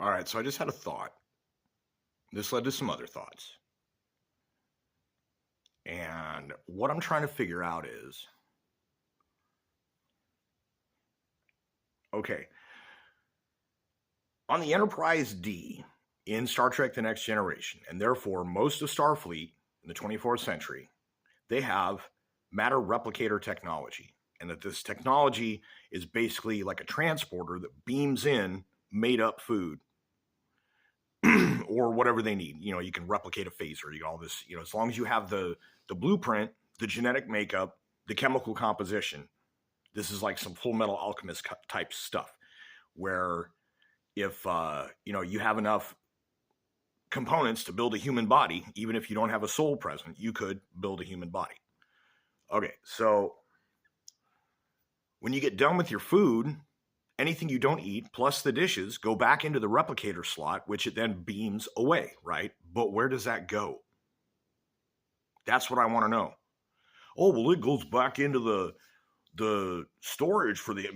All right, so I just had a thought. This led to some other thoughts. And what I'm trying to figure out is okay, on the Enterprise D in Star Trek The Next Generation, and therefore most of Starfleet in the 24th century, they have matter replicator technology. And that this technology is basically like a transporter that beams in made up food or whatever they need. You know, you can replicate a phaser, you know, all this, you know, as long as you have the blueprint, the genetic makeup, the chemical composition. This is like some Full Metal Alchemist type stuff where if you know, you have enough components to build a human body, even if you don't have a soul present, you could build a human body. Okay, so when you get done with your food, anything you don't eat plus the dishes go back into the replicator slot, which it then beams away, right? But where does that go? That's what I want to know. Oh, well, it goes back into the storage for the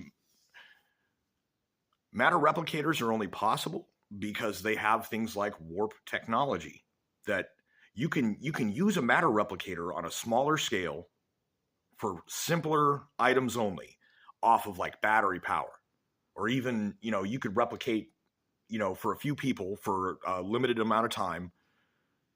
matter replicators are only possible because they have things like warp technology that you can use a matter replicator on a smaller scale for simpler items only off of like battery power, or even, you know, you could replicate, you know, for a few people for a limited amount of time,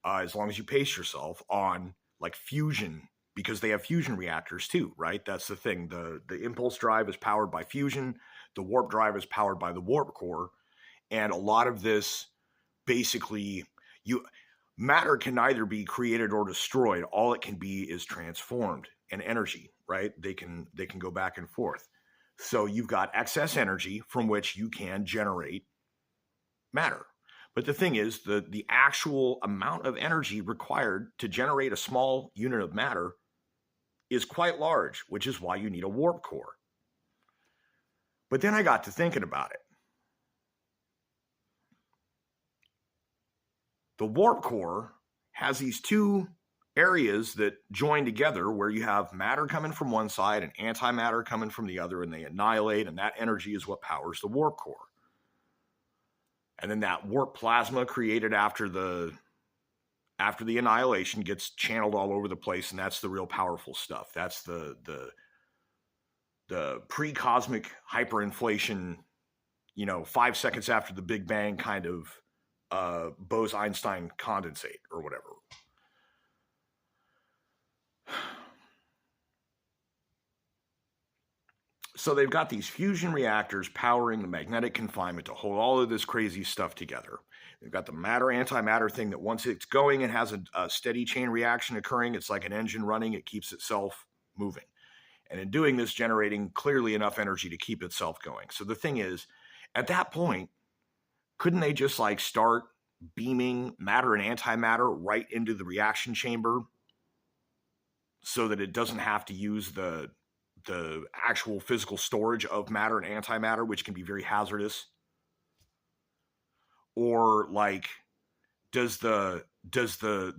as long as you pace yourself on like fusion, because they have fusion reactors too, right? That's the thing. The impulse drive is powered by fusion. The warp drive is powered by the warp core. And a lot of this basically, you matter can neither be created or destroyed. All it can be is transformed and energy, right? They can go back and forth. So you've got excess energy from which you can generate matter. But the thing is, the actual amount of energy required to generate a small unit of matter is quite large, which is why you need a warp core. But then I got to thinking about it. The warp core has these two areas that join together where you have matter coming from one side and antimatter coming from the other, and they annihilate, and that energy is what powers the warp core. And then that warp plasma created after the annihilation gets channeled all over the place, and that's the real powerful stuff. That's the pre-cosmic hyperinflation, you know, 5 seconds after the Big Bang kind of Bose-Einstein condensate or whatever. So they've got these fusion reactors powering the magnetic confinement to hold all of this crazy stuff together. They've got the matter-antimatter thing that once it's going, it has a steady chain reaction occurring. It's like an engine running. It keeps itself moving. And in doing this, generating clearly enough energy to keep itself going. So the thing is, at that point, couldn't they just like start beaming matter and antimatter right into the reaction chamber so that it doesn't have to use the actual physical storage of matter and antimatter, which can be very hazardous? Or like, does the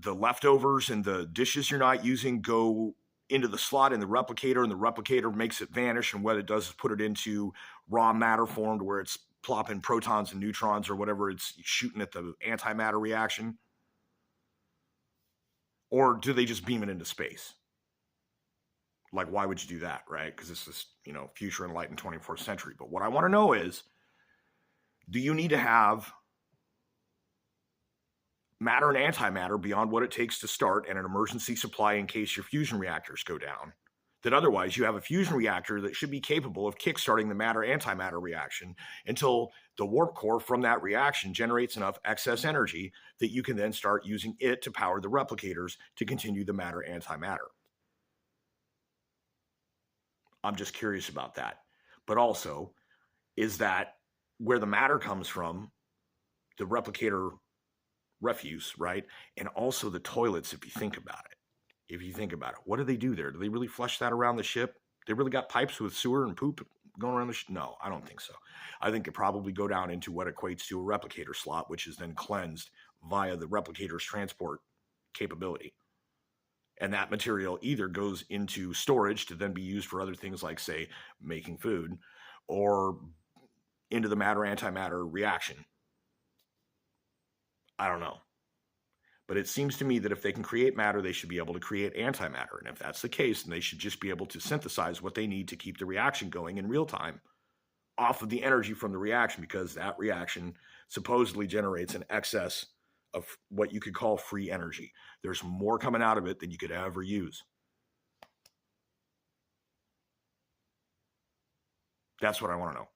leftovers and the dishes you're not using go into the slot in the replicator, and the replicator makes it vanish, and what it does is put it into raw matter form to where it's plopping protons and neutrons or whatever it's shooting at the antimatter reaction? Or do they just beam it into space? Like, why would you do that, right? Because this is, you know, future enlightened 24th century. But what I want to know is, do you need to have matter and antimatter beyond what it takes to start and an emergency supply in case your fusion reactors go down? That otherwise you have a fusion reactor that should be capable of kickstarting the matter-antimatter reaction until the warp core from that reaction generates enough excess energy that you can then start using it to power the replicators to continue the matter-antimatter. I'm just curious about that. But also, is that where the matter comes from, the replicator refuse, right? And also the toilets, if you think about it. What do they do there? Do they really flush that around the ship? They really got pipes with sewer and poop going around the ship? No, I don't think so. I think they probably go down into what equates to a replicator slot, which is then cleansed via the replicator's transport capability. And that material either goes into storage to then be used for other things like, say, making food, or into the matter-antimatter reaction. I don't know. But it seems to me that if they can create matter, they should be able to create antimatter. And if that's the case, then they should just be able to synthesize what they need to keep the reaction going in real time off of the energy from the reaction, because that reaction supposedly generates an excess of what you could call free energy. There's more coming out of it than you could ever use. That's what I want to know.